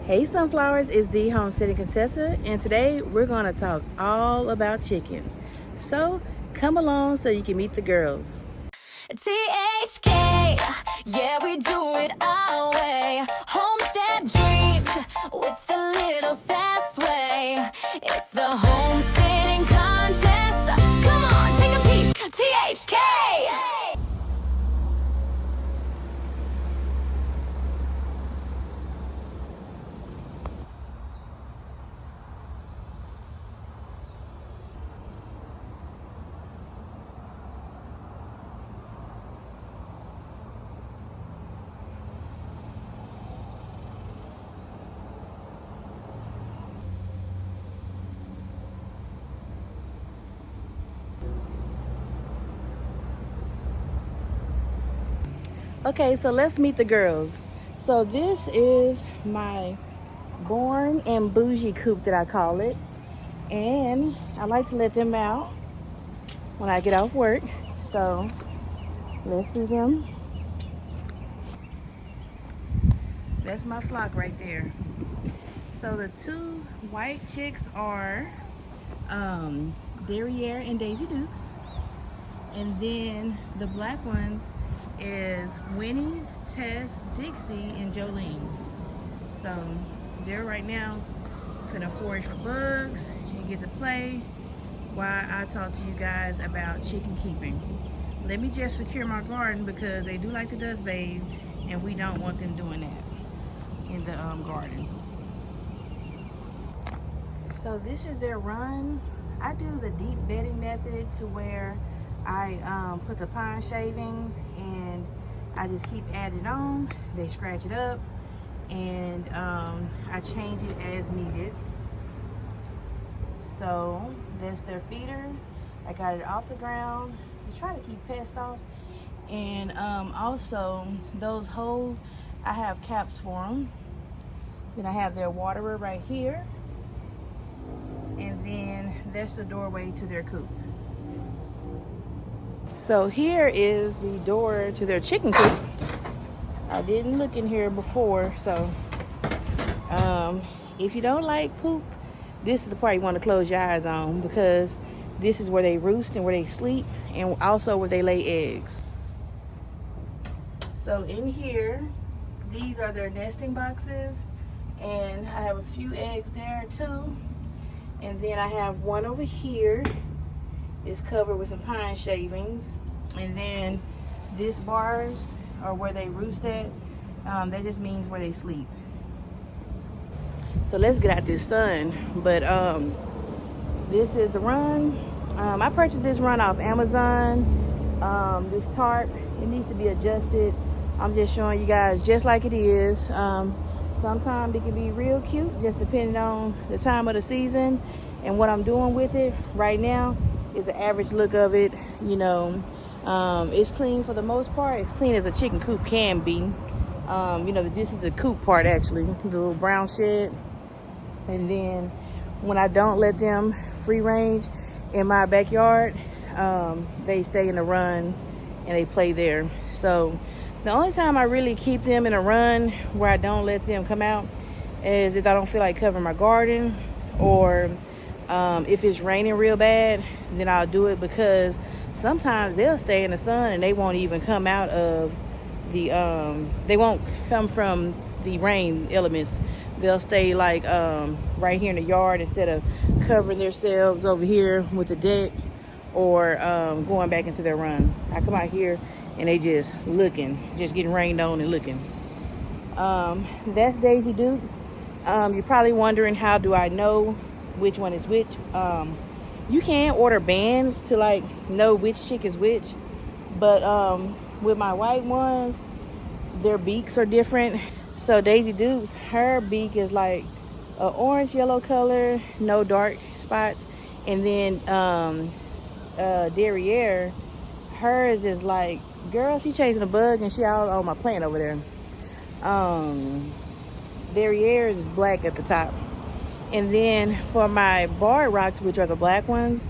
Hey Sunflowers, it's the Homesteading Kontessa, and today we're going to talk all about chickens. So come along so you can meet the girls. THK, yeah, we do it our way. Homestead dreams with a little sass way. It's the Homesteading Kontessa. Come on, take a peek. THK. Okay, so let's meet the girls. So this is my Barn and Bougie Coop that I call it. And I like to let them out when I get off work. So let's see them. That's my flock right there. So the two white chicks are Derriere and Daisy Dukes. And then the black ones is Winnie, Tess, Dixie, and Jolene. So they're right now finna forage for bugs and get to play while I talk to you guys about chicken keeping. Let me just secure my garden because they do like to dust bathe and we don't want them doing that in the garden. So this is their run. I do the deep bedding method to where I put the pine shavings and I just keep adding on. They scratch it up and I change it as needed. So that's their feeder. I got it off the ground to try to keep pests off. And also those holes, I have caps for them. Then I have their waterer right here. And then that's the doorway to their coop. So here is the door to their chicken coop. I didn't look in here before, so if you don't like poop, this is the part you want to close your eyes on because this is where they roost and where they sleep and also where they lay eggs. So in here, these are their nesting boxes and I have a few eggs there too. And then I have one over here. It's covered with some pine shavings. And then this bars are where they roost at. That just means where they sleep. So let's get out this sun. But this is the run. I purchased this run off Amazon. This tarp, it needs to be adjusted. I'm just showing you guys just like it is. Sometimes it can be real cute, just depending on the time of the season and what I'm doing with it. Right now is the average look of it. You know, it's clean for the most part. It's clean as a chicken coop can be. You know, this is the coop part actually, the little brown shed. And then when I don't let them free range in my backyard, they stay in the run and they play there. So the only time I really keep them in a run where I don't let them come out is if I don't feel like covering my garden, or if it's raining real bad, then I'll do it because sometimes they'll stay in the sun and they won't even come out of the, they won't come from the rain elements. They'll stay like right here in the yard instead of covering themselves over here with the deck or going back into their run. I come out here and they just looking, just getting rained on and looking. That's Daisy Dukes. You're probably wondering, how do I know which one is which? You can order bands to like know which chick is which, but with my white ones, their beaks are different. So Daisy Dukes, her beak is like an orange yellow color, no dark spots. And then Derriere, hers is like, girl, she chasing a bug and she all on my plant over there. Derriere is black at the top. And then for my bar rocks, which are the black ones,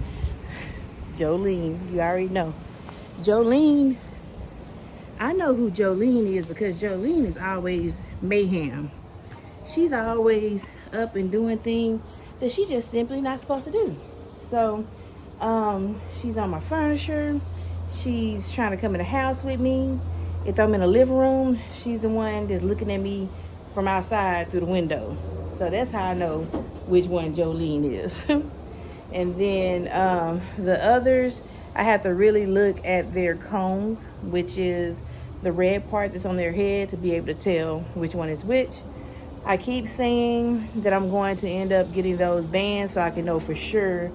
Jolene, you already know. Jolene, I know who Jolene is because Jolene is always mayhem. she's always up and doing things that she's just simply not supposed to do. So she's on my furniture. She's trying to come in the house with me. If I'm in the living room, she's the one that's looking at me from outside through the window. So that's how I know which one Jolene is. And then the others, I have to really look at their cones, which is the red part that's on their head, to be able to tell which one is which. I keep saying that I'm going to end up getting those bands so I can know for sure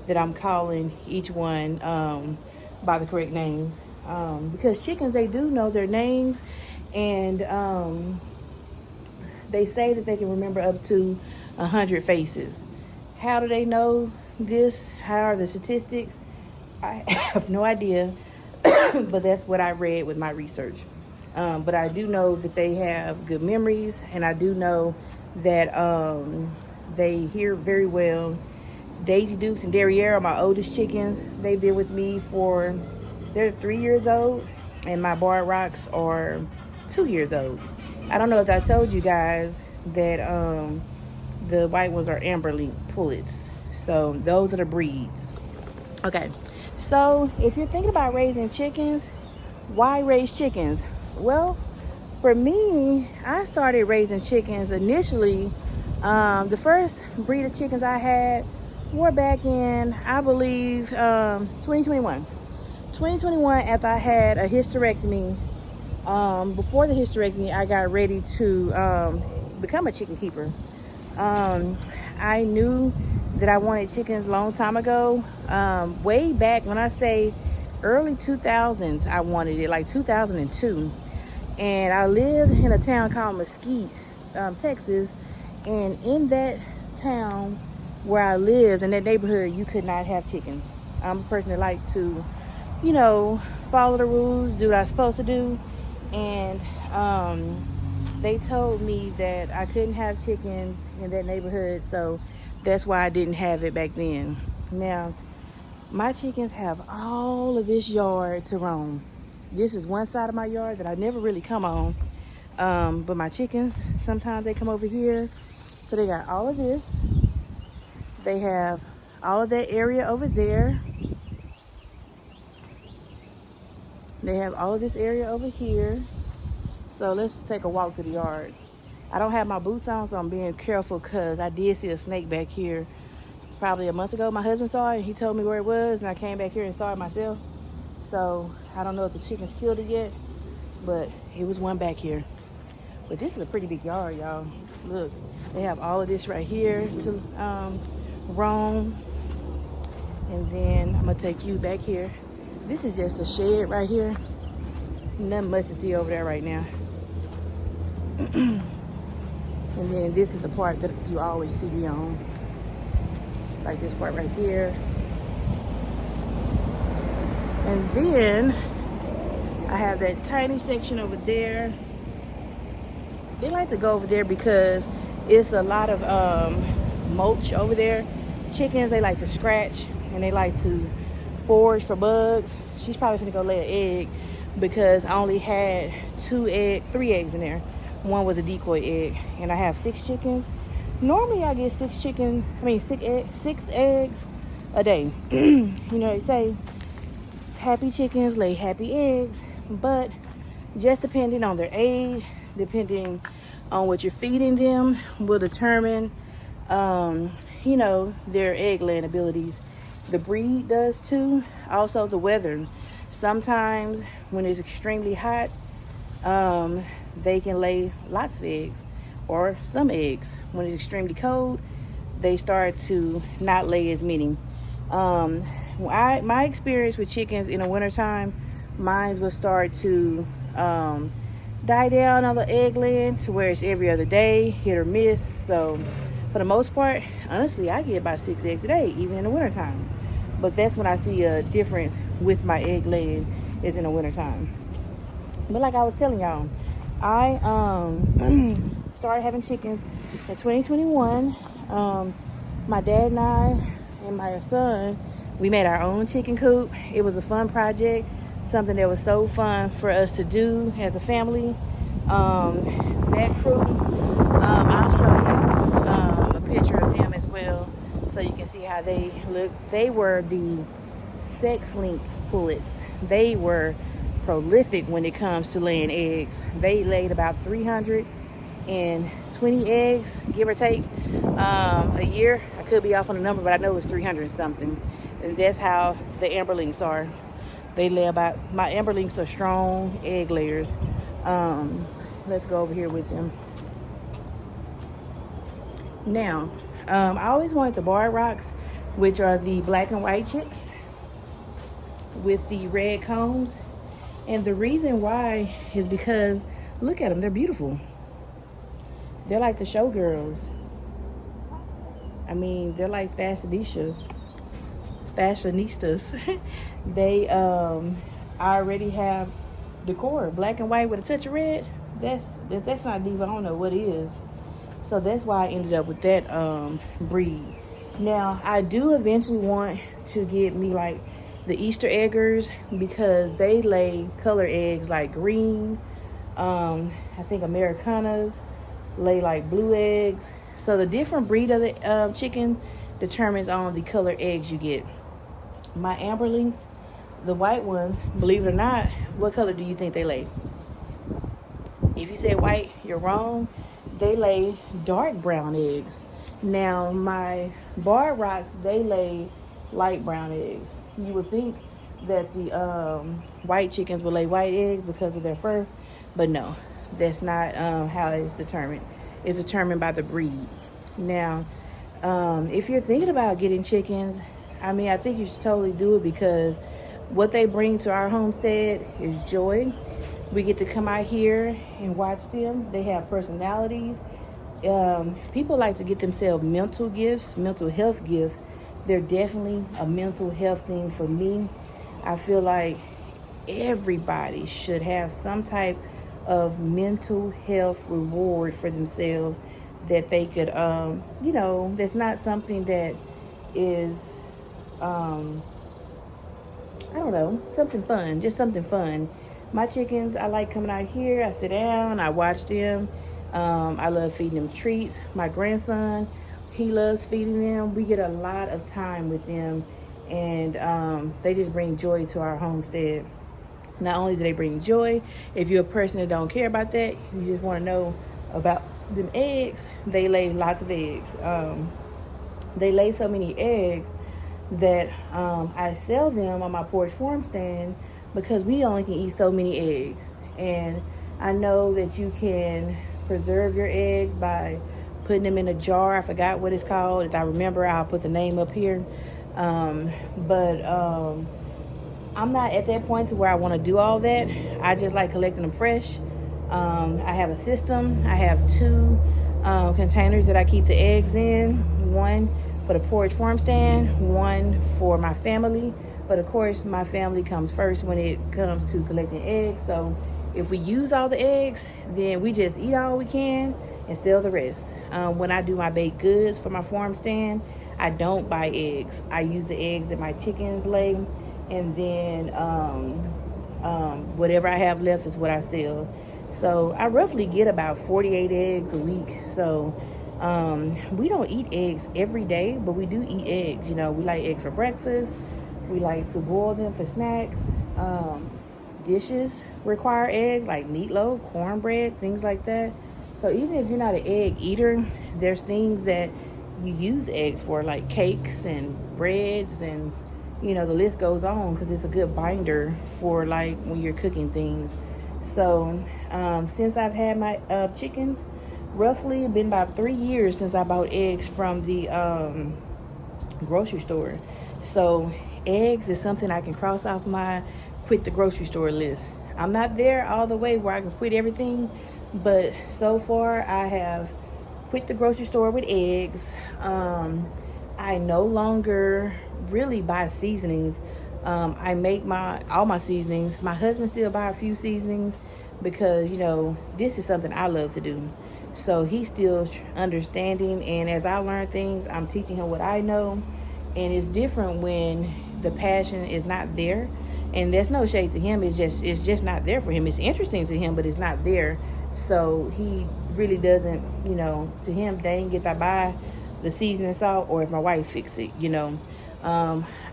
that I'm calling each one by the correct names. Because chickens, they do know their names, and they say that they can remember up to 100 faces. How do they know this? How are the statistics? I have no idea, but that's what I read with my research. But I do know that they have good memories, and I do know that they hear very well. Daisy Dukes and Derriere are my oldest chickens. They've been with me they're 3 years old, and my Barn Rocks are 2 years old. I don't know if I told you guys that the white ones are Amberlink pullets. So those are the breeds. Okay, so if you're thinking about raising chickens, why raise chickens? Well, for me, I started raising chickens initially. The first breed of chickens I had were back in, I believe, 2021. 2021, after I had a hysterectomy. Before the hysterectomy, I got ready to become a chicken keeper. I knew that I wanted chickens a long time ago. Way back, when I say early 2000s, I wanted it, like 2002. And I lived in a town called Mesquite, Texas. And in that town where I lived, in that neighborhood, you could not have chickens. I'm a person that likes to, follow the rules, do what I'm supposed to do. And they told me that I couldn't have chickens in that neighborhood, so that's why I didn't have it back then. Now, my chickens have all of this yard to roam. This is one side of my yard that I never really come on. But my chickens, sometimes they come over here. So they got all of this. They have all of that area over there. They have all of this area over here. So let's take a walk to the yard. I don't have my boots on, so I'm being careful because I did see a snake back here probably a month ago. My husband saw it, and he told me where it was, and I came back here and saw it myself. So I don't know if the chickens killed it yet, but it was one back here. But this is a pretty big yard, y'all. Look, they have all of this right here to roam. And then I'm gonna take you back here. This is just a shed right here. Nothing much to see over there right now. And then this is the part that you always see me on. Like this part right here. And then I have that tiny section over there. They like to go over there because it's a lot of mulch over there. Chickens, they like to scratch, and they like to forage for bugs. She's probably gonna go lay an egg because I only had 3 eggs in there. One was a decoy egg, and I have 6 chickens. Normally I get 6 eggs a day. They say happy chickens lay happy eggs, but just depending on their age, depending on what you're feeding them, will determine their egg laying abilities. The breed does too. Also the weather. Sometimes when it's extremely hot, they can lay lots of eggs, or some eggs. When it's extremely cold, they start to not lay as many. My experience with chickens in the wintertime, mine will start to die down on the egg laying to where it's every other day, hit or miss. So for the most part, honestly, I get about 6 eggs a day, even in the wintertime. But that's when I see a difference with my egg laying, is in the wintertime. But like I was telling y'all, I started having chickens in 2021. My dad and I and my son, we made our own chicken coop. It was a fun project, something that was so fun for us to do as a family. That crew, I'll show how they look. They were the sex link pullets. They were prolific when it comes to laying eggs. They laid about 320 eggs, give or take, a year. I could be off on the number, but I know it's 300 and something. And that's how the amberlinks are. They lay about, my amberlinks are strong egg layers. Let's go over here with them. Now, I always wanted the Barn Rocks, which are the black and white chicks with the red combs. And the reason why is because, look at them, they're beautiful. They're like the showgirls. I mean, they're like fashionistas. They already have decor, black and white with a touch of red. That's not diva, I don't know what it is. So that's why I ended up with that breed. Now, I do eventually want to get me like the Easter eggers, because they lay color eggs like green. I think Americanas lay like blue eggs. So the different breed of the chicken determines on the color eggs you get. My amberlinks, the white ones, believe it or not, what color do you think they lay? If you say white, you're wrong. They lay dark brown eggs. Now, my Barn Rocks, they lay light brown eggs. You would think that the white chickens would lay white eggs because of their fur, but no, that's not how it's determined. It's determined by the breed. Now, if you're thinking about getting chickens, I mean, I think you should totally do it, because what they bring to our homestead is joy. We get to come out here and watch them. They have personalities. People like to get themselves mental gifts, mental health gifts. They're definitely a mental health thing for me. I feel like everybody should have some type of mental health reward for themselves that they could, that's not something that is, I don't know, something fun, just something fun. My chickens, I like coming out here. I sit down, I watch them. I love feeding them treats. My grandson, he loves feeding them. We get a lot of time with them, and they just bring joy to our homestead. Not only do they bring joy, if you're a person that don't care about that, you just want to know about them eggs, they lay lots of eggs. They lay so many eggs that I sell them on my porch farm stand, because we only can eat so many eggs. And I know that you can preserve your eggs by putting them in a jar. I forgot what it's called. If I remember, I'll put the name up here. But I'm not at that point to where I want to do all that. I just like collecting them fresh. I have a system. I have 2 containers that I keep the eggs in. One for the porch farm stand, one for my family. But of course, my family comes first when it comes to collecting eggs. So if we use all the eggs, then we just eat all we can and sell the rest. When I do my baked goods for my farm stand, I don't buy eggs. I use the eggs that my chickens lay, and then whatever I have left is what I sell. So I roughly get about 48 eggs a week. So we don't eat eggs every day, but we do eat eggs. You know, we like eggs for breakfast. We like to boil them for snacks. Dishes require eggs, like meatloaf, cornbread, things like that. So even if you're not an egg eater, there's things that you use eggs for, like cakes and breads, and the list goes on, because it's a good binder for like when you're cooking things. So since I've had my chickens, roughly been about 3 years since I bought eggs from the grocery store. So eggs is something I can cross off my quit the grocery store list. I'm not there all the way where I can quit everything, but so far I have quit the grocery store with eggs. I no longer really buy seasonings. I make all my seasonings. My husband still buy a few seasonings, because this is something I love to do. So he's still understanding, and as I learn things, I'm teaching him what I know. And it's different when the passion is not there, and there's no shade to him. It's just not there for him. It's interesting to him, but it's not there. So he really doesn't, to him, dang, get I buy the seasoning salt, or if my wife fix it, you know.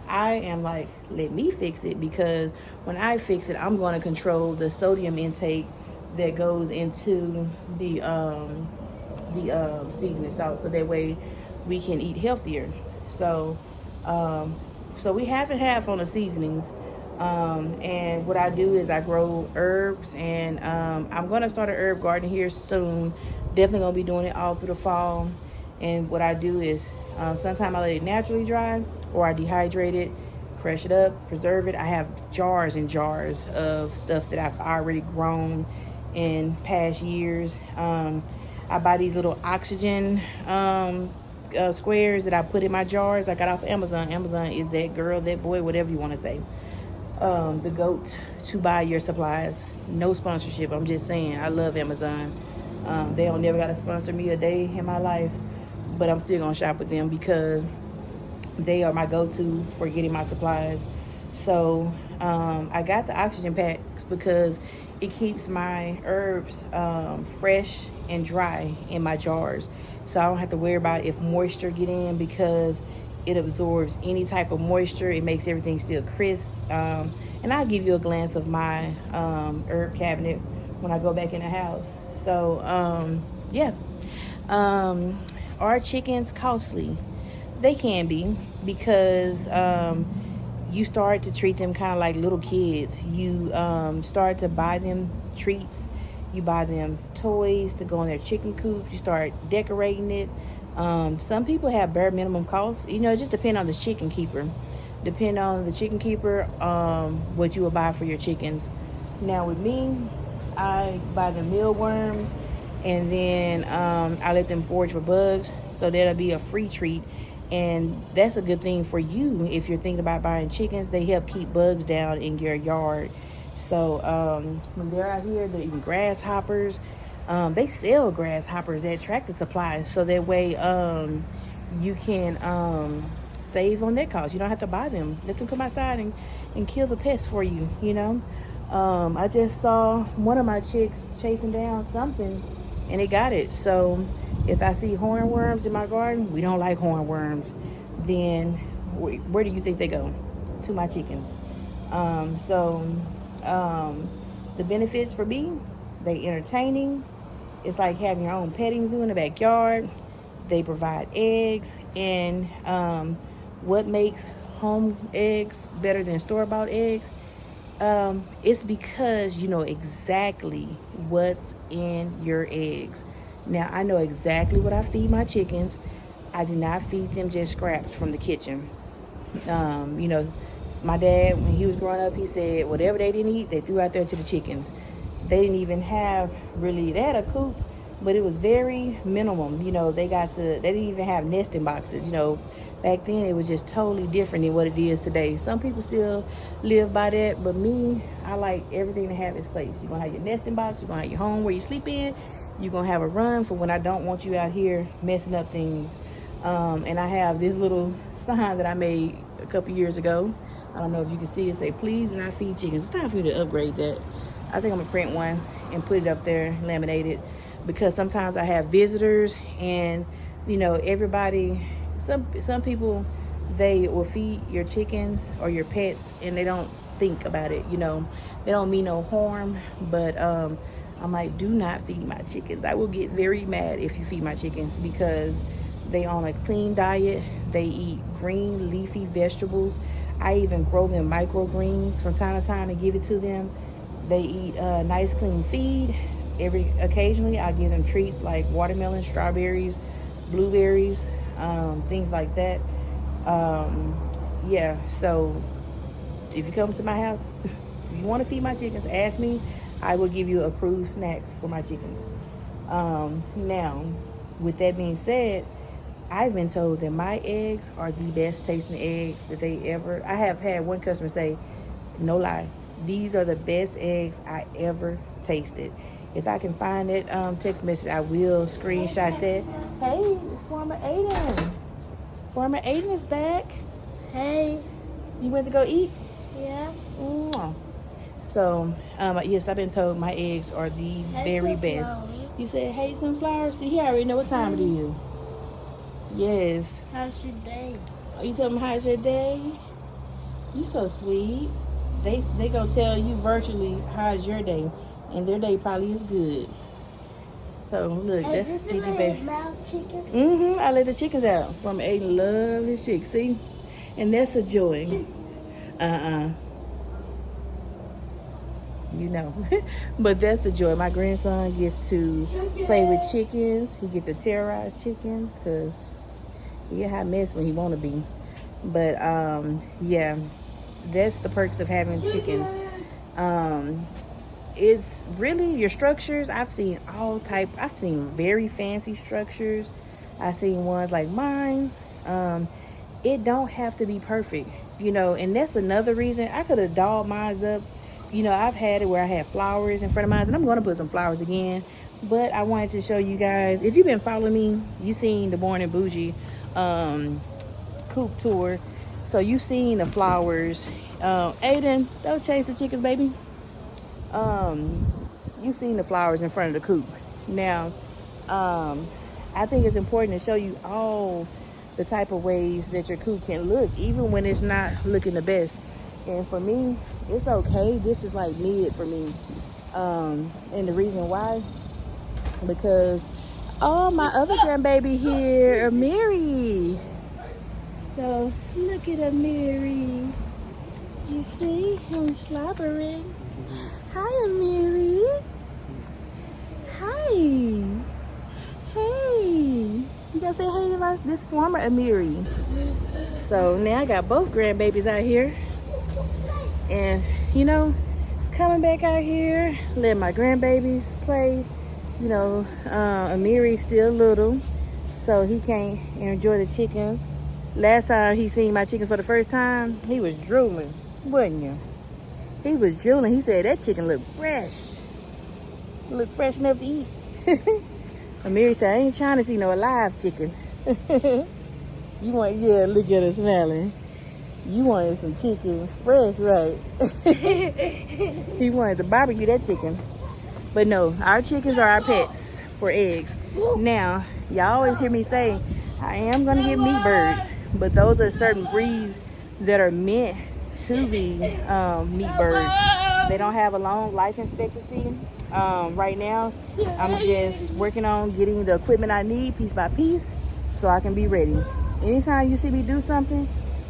I am like, let me fix it, because when I fix it, I'm going to control the sodium intake that goes into the seasoning salt, so that way we can eat healthier. So so we half and half on the seasonings. And what I do is I grow herbs, and I'm going to start an herb garden here soon. Definitely going to be doing it all through the fall. And what I do is sometimes I let it naturally dry, or I dehydrate it, crush it up, preserve it. I have jars and jars of stuff that I've already grown in past years. I buy these little oxygen squares that I put in my jars. I got off Amazon. Amazon is that girl, that boy, whatever you want to say. The goat to buy your supplies. No sponsorship. I'm just saying, I love Amazon. They don't never got to sponsor me a day in my life, but I'm still gonna shop with them because they are my go-to for getting my supplies. So I got the oxygen packs because it keeps my herbs fresh and dry in my jars, so I don't have to worry about if moisture get in, because it absorbs any type of moisture. It makes everything still crisp. And I'll give you a glance of my herb cabinet when I go back in the house. So yeah. Are chickens costly? They can be, because you start to treat them kind of like little kids. You start to buy them treats. You buy them toys to go in their chicken coop. You start decorating it. Some people have bare minimum costs. You know, it just depends on the chicken keeper. Depend on the chicken keeper, what you will buy for your chickens. Now with me, I buy the mealworms, and then I let them forage for bugs. So that'll be a free treat. And that's a good thing for you if you're thinking about buying chickens. They help keep bugs down in your yard. So when they're out here, they're eating grasshoppers. They sell grasshoppers at Tractor Supply, so that way you can save on that cost. You don't have to buy them. Let them come outside and kill the pests for you, you know. I just saw one of my chicks chasing down something, and it got it. So if I see hornworms in my garden, we don't like hornworms, then where do you think they go? To my chickens. The benefits for me, they entertaining. It's like having your own petting zoo in the backyard. They provide eggs, and what makes home eggs better than store-bought eggs? It's because you know exactly what's in your eggs. Now, I know exactly what I feed my chickens. I do not feed them just scraps from the kitchen. You know, my dad, when he was growing up, he said whatever they didn't eat, they threw out there to the chickens. They didn't even have really, they had a coop, but it was very minimum. You know, they didn't even have nesting boxes. You know, back then it was just totally different than what it is today. Some people still live by that, but me, I like everything to have its place. You're gonna have your nesting box, you're gonna have your home where you sleep in, you're gonna have a run for when I don't want you out here messing up things. And I have this little sign that I made a couple years ago. I don't know if you can see it, say please do not feed chickens. It's time for you to upgrade that. I think I'm gonna print one and put it up there, laminate it, because sometimes I have visitors, and you know, everybody, some people, they will feed your chickens or your pets and they don't think about it. You know, they don't mean no harm, but I'm like, do not feed my chickens. I will get very mad if you feed my chickens, because they on a clean diet. They eat green leafy vegetables. I even grow them microgreens from time to time and give it to them. They eat nice clean feed. Occasionally I give them treats like watermelon, strawberries, blueberries, things like that. Yeah, so if you come to my house, if you want to feed my chickens, ask me. I will give you approved snacks for my chickens. Now, with that being said, I've been told that my eggs are the best tasting eggs that they ever. I have had one customer say, no lie, these are the best eggs I ever tasted. If I can find that text message, I will screenshot that. Hey, Farmer Aiden. Farmer Aiden is back. Hey. You went to go eat? Yeah. Mm. So, yes, I've been told my eggs are the very best. You said, hey, sunflowers. See, he already know what time it is. Yes. How's your day? Oh, you tell them how's your day? You so sweet. They gonna tell you virtually how's your day, and their day probably is good. So look, that's Gigi baby. Chicken? I let the chickens out from a lovely chick. See, and that's a joy. You know, but that's the joy. My grandson gets to play with chickens. He gets to terrorize chickens because he a hot mess when he want to be. But yeah, that's the perks of having chickens. It's really your structures. I've seen I've seen very fancy structures. I've seen ones like mine. It don't have to be perfect, you know, and that's another reason I could have dolled mine up. You know, I've had it where I had flowers in front of mine, and I'm going to put some flowers again. But I wanted to show you guys, if you've been following me, you've seen the Barn Bougie Coop tour. So you've seen the flowers. Aiden, don't chase the chickens, baby. You've seen the flowers in front of the coop. Now, I think it's important to show you all the type of ways that your coop can look, even when it's not looking the best. And for me, it's okay. This is like mid for me. And the reason why, because my other grandbaby here, Mary. So look at Mary. You see him slobbering. Hi, Mary. Hi. Hey. You gotta say hey to us. This former Amiri. So now I got both grandbabies out here. And, you know, coming back out here, letting my grandbabies play. You know, Amiri's still little, so he can't enjoy the chickens. Last time he seen my chickens for the first time, he was drooling, wasn't you? He was drooling. He said that chicken looked fresh. Look fresh enough to eat. Amiri said, I ain't trying to see no alive chicken. You want, yeah, look at her smiling. You wanted some chicken fresh, right? He wanted to barbecue that chicken. But no, our chickens are our pets for eggs. Now, y'all always hear me say, I am going to get meat birds. But those are certain breeds that are meant to be meat birds. They don't have a long life expectancy. Right now, I'm just working on getting the equipment I need piece by piece so I can be ready. Anytime you see me do something,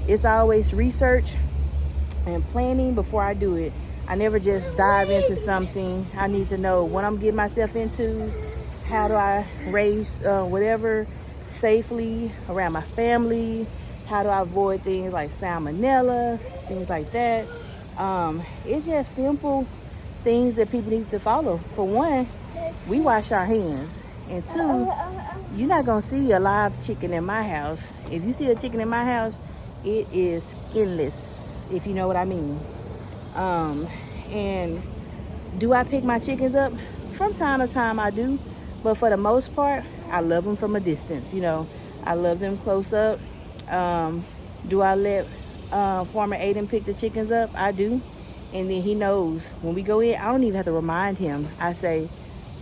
it's always research and planning before I do it. I never just dive into something. I need to know what I'm getting myself into. How do I raise whatever safely around my family? How do I avoid things like salmonella, things like that? It's just simple things that people need to follow. For one, we wash our hands. And two, you're not gonna see a live chicken in my house. If you see a chicken in my house, it is skinless, if you know what I mean. And do I pick my chickens up? From time to time I do, but for the most part, I love them from a distance. You know, I love them close up. Do I let Farmer Aiden pick the chickens up? I do. And then he knows when we go in, I don't even have to remind him. I say,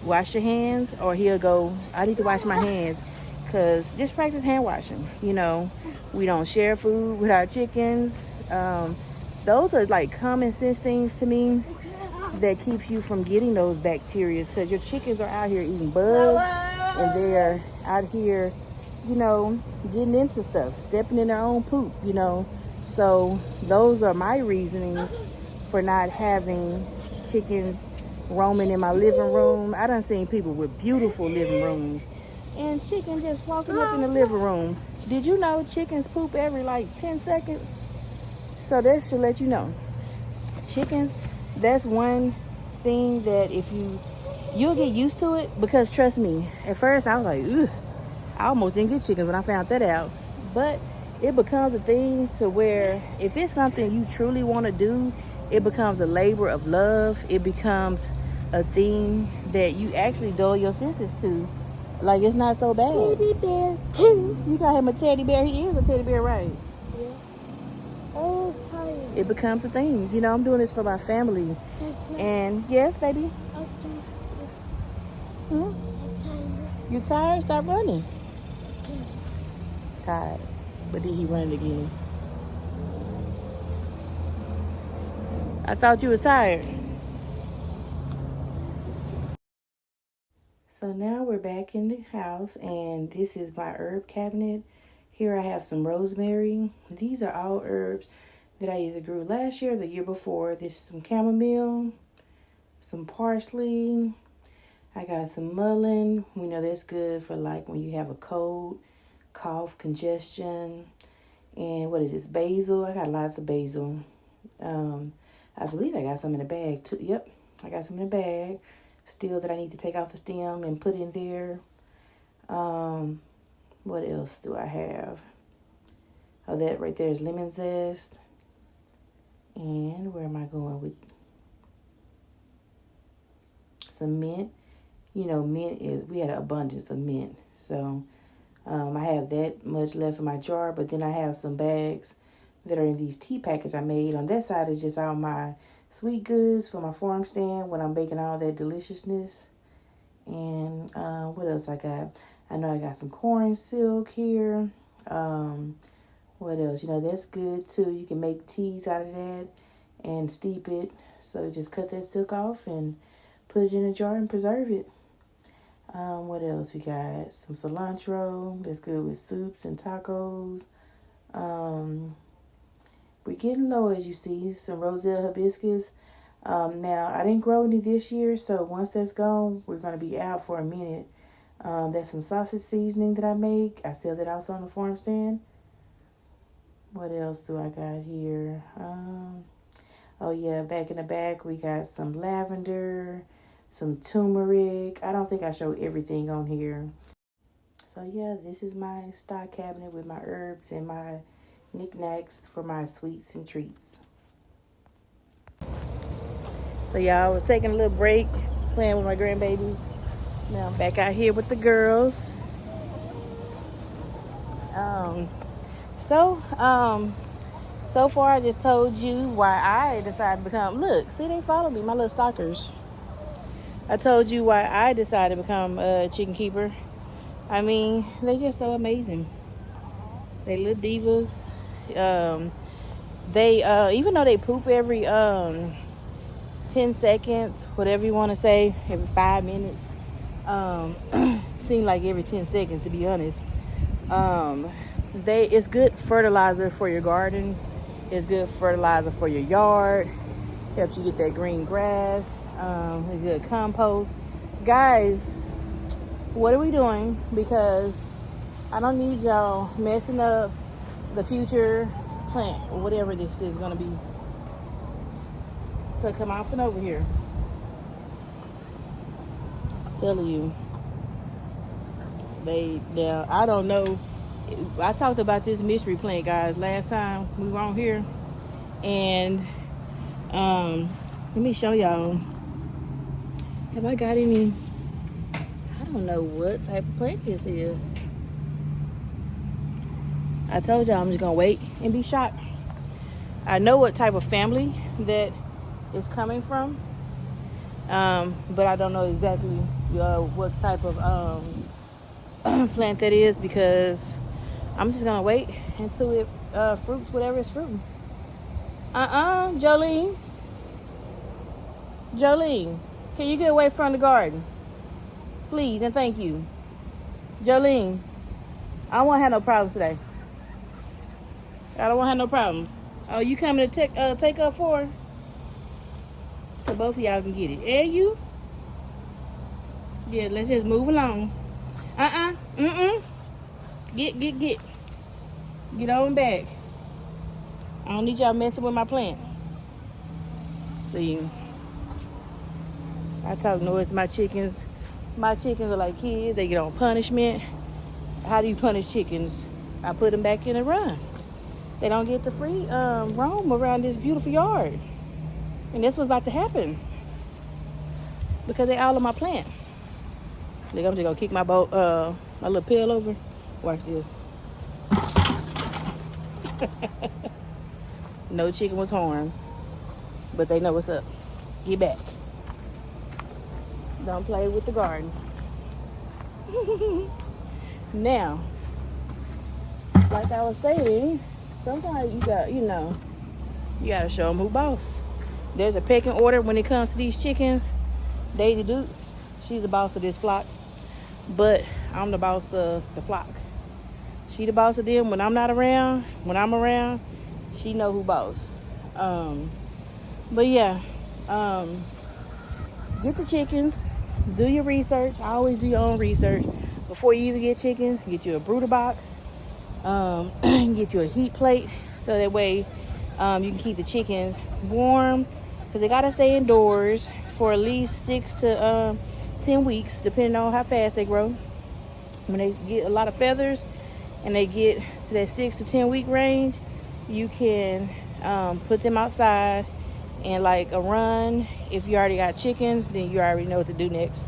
wash your hands, or he'll go, I need to wash my hands. Because just practice hand washing. You know, we don't share food with our chickens. Those are like common sense things to me that keeps you from getting those bacteria. Because your chickens are out here eating bugs, and they're out here, you know, getting into stuff, stepping in their own poop, you know. So those are my reasonings for not having chickens roaming in my living room. I done seen people with beautiful living rooms and chicken just walking up in the living room. Did you know chickens poop every like 10 seconds? So that should let you know. Chickens, that's one thing that if you'll get used to it, because trust me, at first I was like, ugh, I almost didn't get chickens when I found that out. But it becomes a thing to where if it's something you truly want to do, it becomes a labor of love. It becomes a thing that you actually dull your senses to. Like, it's not so bad. Teddy bear. You got him a teddy bear. He is a teddy bear, right? Yeah. Oh, tired. It becomes a thing. You know, I'm doing this for my family. And yes, baby. Hmm? You tired? Stop running. Tired. But then he running again. I thought you was tired. So now we're back in the house, and this is my herb cabinet. Here I have some rosemary. These are all herbs that I either grew last year or the year before. This is some chamomile, some parsley. I got some mullein. We know that's good for like when you have a cold, cough, congestion. And what is this? Basil. I got lots of basil. I believe I got some in a bag too. Yep, I got some in a bag still that I need to take off the stem and put in there. What else do I have? Oh, that right there is lemon zest. And where am I going with some mint? You know, mint is, we had an abundance of mint. So I have that much left in my jar, but then I have some bags that are in these tea packets I made. On that side is just all my sweet goods for my farm stand when I'm baking all that deliciousness. And what else I got? I know I got some corn silk here. What else? You know, that's good too. You can make teas out of that and steep it. So just cut that silk off and put it in a jar and preserve it. What else we got? Some cilantro. That's good with soups and tacos. We're getting low, as you see. Some roselle hibiscus. Now, I didn't grow any this year, so once that's gone, we're going to be out for a minute. That's some sausage seasoning that I make. I sell that also on the farm stand. What else do I got here? Oh, yeah, back in the back, we got some lavender, some turmeric. I don't think I showed everything on here. So, yeah, this is my stock cabinet with my herbs and my knickknacks for my sweets and treats. So y'all, I was taking a little break, playing with my grandbabies. Now I'm back out here with the girls. So far I just told you why I decided to become, look, see they follow me, my little stalkers. I told you why I decided to become a chicken keeper. I mean, they just so amazing. They little divas. They even though they poop every 10 seconds, whatever you want to say, every 5 minutes, seem like every 10 seconds to be honest. It's good fertilizer for your garden. It's good fertilizer for your yard. Helps you get that green grass. It's good compost. Guys, what are we doing? Because I don't need y'all messing up the future plant or whatever this is gonna be. So come off and over here. I'm telling you, I don't know. I talked about this mystery plant, guys, last time we were on here, and let me show y'all. Have I got any? I don't know what type of plant this is. I told y'all I'm just gonna wait and be shocked. I know what type of family that is coming from, but I don't know exactly what type of plant that is, because I'm just gonna wait until it fruits whatever it's fruiting. Jolene, can you get away from the garden, please, and thank you. Jolene, I don't want to have no problems today. I don't want to have no problems. Oh, you coming to take up for her? So both of y'all can get it. And you? Yeah, let's just move along. Get on back. I don't need y'all messing with my plant. See, I talk noise to my chickens. My chickens are like kids. They get on punishment. How do you punish chickens? I put them back in a run. They don't get to free roam around this beautiful yard. And that's what's about to happen, because they all on my plant. Look, I'm just gonna kick my little pail over. Watch this. No chicken was harmed, but they know what's up. Get back. Don't play with the garden. Now, like I was saying, sometimes you got, you gotta show them who boss. There's a pecking order when it comes to these chickens. Daisy Duke, she's the boss of this flock, but I'm the boss of the flock. She the boss of them when I'm not around. When I'm around, she know who boss. But yeah, get the chickens, do your research. I always do your own research before you even get chickens. Get you a brooder box, get you a heat plate, so that way you can keep the chickens warm, because they gotta stay indoors for at least 6 to 10 weeks, depending on how fast they grow. When they get a lot of feathers and they get to that 6 to 10 week range, you can put them outside and like a run. If you already got chickens, then you already know what to do next.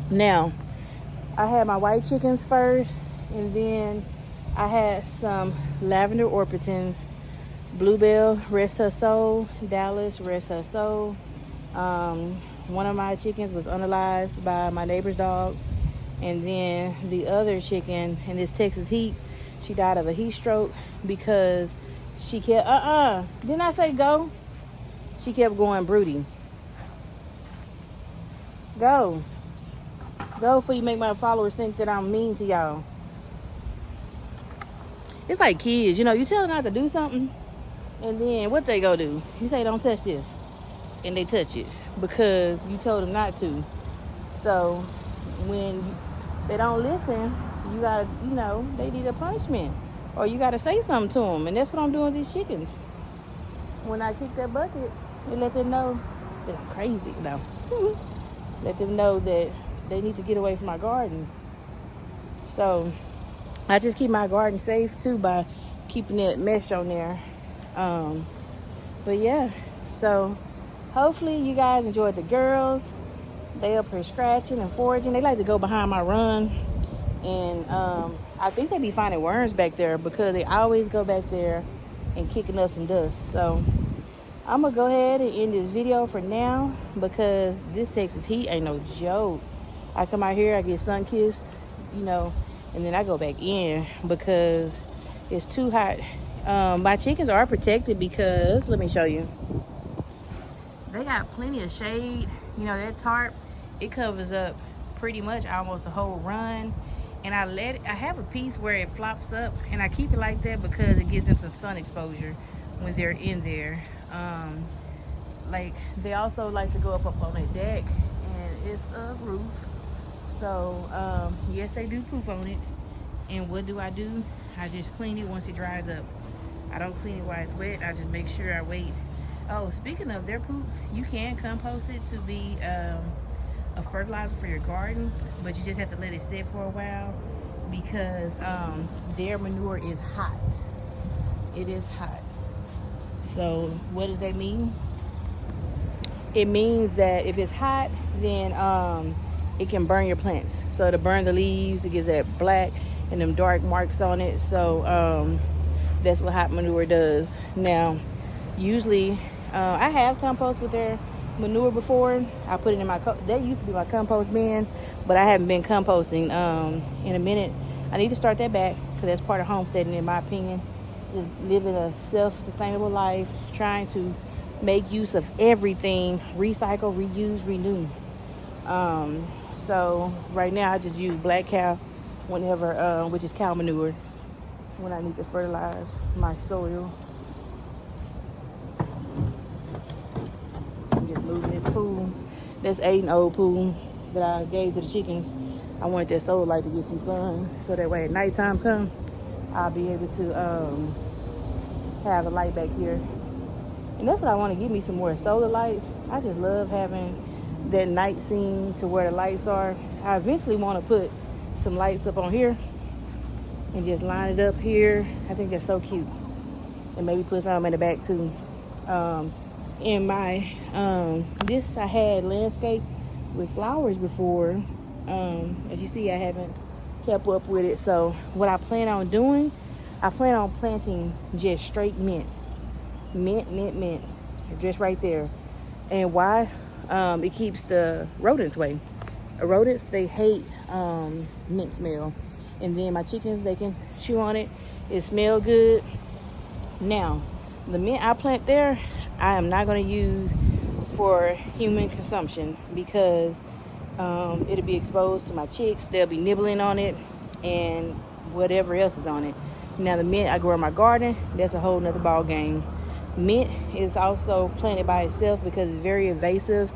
Now, I had my white chickens first, and then I had some lavender orpingtons. Bluebell, rest her soul. Dallas, rest her soul. One of my chickens was unalived by my neighbor's dog. And then the other chicken in this Texas heat, she died of a heat stroke because she kept, didn't I say go? She kept going broody. Go before you make my followers think that I'm mean to y'all. It's like kids, you tell them not to do something, and then what they go do? You say don't touch this, and they touch it because you told them not to. So when they don't listen, you gotta, they need a punishment, or you gotta say something to them. And that's what I'm doing with these chickens. When I kick that bucket, it let them know that I'm crazy. No, let them know that they need to get away from my garden. So I just keep my garden safe too by keeping that mesh on there. But yeah, so hopefully you guys enjoyed the girls. They up here scratching and foraging. They like to go behind my run, and I think they be finding worms back there because they always go back there and kicking up some dust. So I'm gonna go ahead and end this video for now, because this Texas heat ain't no joke. I come out here, I get sun kissed, and then I go back in because it's too hot. My chickens are protected because, let me show you, they got plenty of shade. That tarp, it covers up pretty much almost a whole run, and I have a piece where it flops up, and I keep it like that because it gives them some sun exposure when they're in there. Like, they also like to go up on their deck, and it's a roof, so yes, they do poop on it. And what do? I just clean it once it dries up. I don't clean it while it's wet. I just make sure I wait. Oh, speaking of their poop, you can compost it to be a fertilizer for your garden, but you just have to let it sit for a while because their manure is hot. It is hot. So what does that mean? It means that if it's hot, then it can burn your plants. So to burn the leaves, it gives that black and them dark marks on it. So that's what hot manure does. Now, usually I have compost with their manure before. I put it in my that used to be my compost bin, but I haven't been composting in a minute. I need to start that back because that's part of homesteading, in my opinion. Just living a self-sustainable life, trying to make use of everything, recycle, reuse, renew. So right now I just use black cow whenever, which is cow manure, when I need to fertilize my soil. I'm just moving this pool. That's an old pool that I gave to the chickens. I wanted that solar light to get some sun, so that way at nighttime come, I'll be able to have a light back here. And that's what I want to give me, some more solar lights. I just love having that night scene to where the lights are. I eventually want to put some lights up on here and just line it up here. I think that's so cute. And maybe put some in the back too. In my this I had landscape with flowers before. As you see, I haven't kept up with it. So what I plan on doing, I plan on planting just straight mint, just right there. And why? It keeps the rodents away. Rodents, they hate mint smell. and then my chickens, they can chew on it. It smells good. Now, the mint I plant there, I am not going to use for human consumption because it'll be exposed to my chicks. They'll be nibbling on it and whatever else is on it. Now, the mint I grow in my garden, that's a whole nother ball game. Mint is also planted by itself because it's very invasive,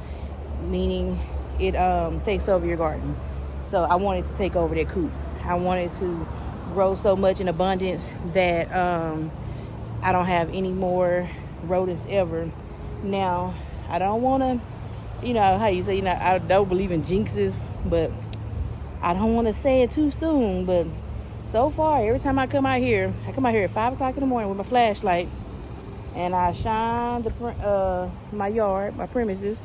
meaning it takes over your garden. So I wanted to take over that coop. I wanted to grow so much in abundance that I don't have any more rodents ever. Now, I don't want to, you know how you say, you know, I don't believe in jinxes, but I don't want to say it too soon. But so far, every time I come out here at 5 o'clock in the morning with my flashlight, and I shine my yard, my premises,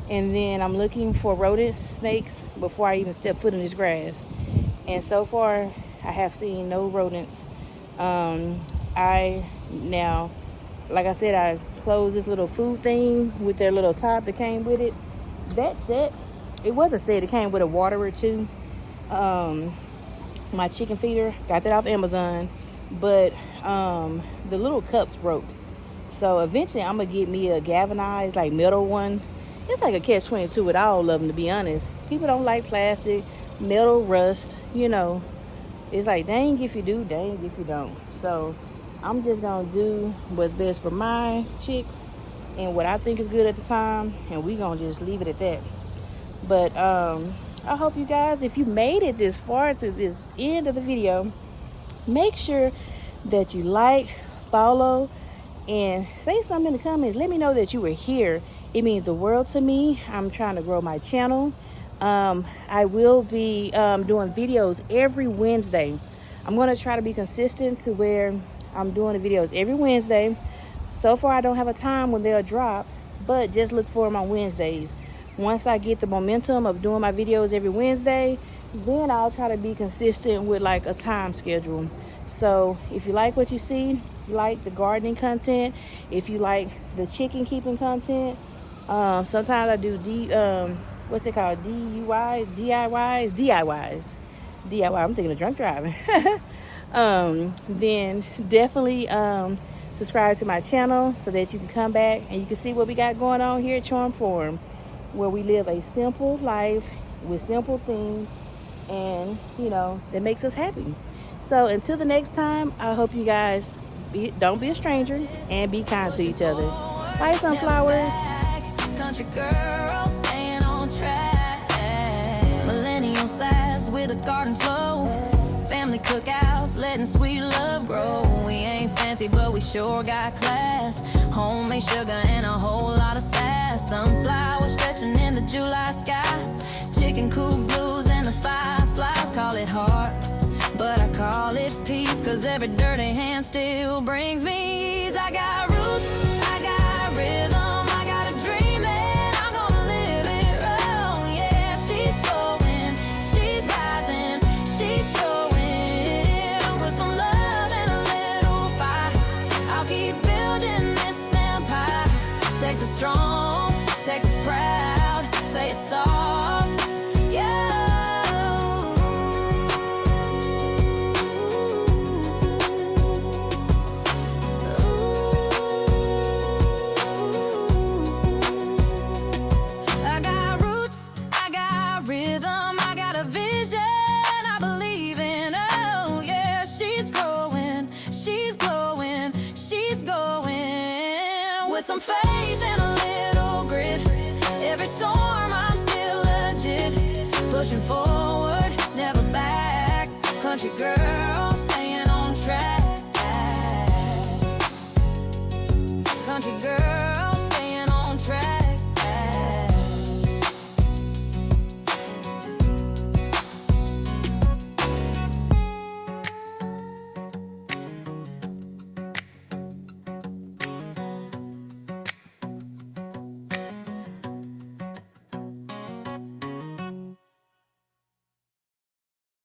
and then I'm looking for rodents, snakes, before I even step foot in this grass. And so far, I have seen no rodents. Now, like I said, I closed this little food thing with their little top that came with it. That set, it was a set. It came with a waterer too. My chicken feeder, got that off Amazon, but the little cups broke. So eventually I'm gonna get me a galvanized, like, metal one. It's like a catch-22 with all of them, to be honest. People don't like plastic, metal rust, you know. It's like, dang if you do, dang if you don't. So I'm just gonna do what's best for my chicks and what I think is good at the time, and we gonna just leave it at that. But I hope you guys, if you made it this far to this end of the video, make sure that you like, follow, and say something in the comments. Let me know that you were here. It means the world to me. I'm trying to grow my channel. I will be doing videos every Wednesday. I'm going to try to be consistent to where I'm doing the videos every Wednesday. So far, I don't have a time when they'll drop, but just look for them on Wednesdays. Once I get the momentum of doing my videos every Wednesday, then I'll try to be consistent with like a time schedule. So if you like what you see, if you like the gardening content, if you like the chicken keeping content, sometimes I do what's it called? DIYs. I'm thinking of drunk driving. Then definitely subscribe to my channel so that you can come back and you can see what we got going on here at Charm Farm, where we live a simple life with simple things, and you know, that makes us happy. So until the next time, I hope you guys don't be a stranger and be kind to each other. Bye, sunflowers. Country girl staying on track. Millennial sass with a garden flow. Family cookouts, letting sweet love grow. We ain't fancy, but we sure got class. Homemade sugar and a whole lot of sass. Sunflowers stretching in the July sky. Chicken coop blues and the fireflies. Call it heart, but I call it peace, 'cause every dirty hand still brings me ease. I got roots, I got rhythm, I got a dream, and I'm gonna live it. Oh yeah, she's sowing, she's rising, she's showing. With some love and a little fire, I'll keep building this empire. Texas strong, Texas proud, say it's soft, yeah. Some faith and a little grit. Every storm I'm still legit. Pushing forward, never back. Country girl staying on track. Country girl.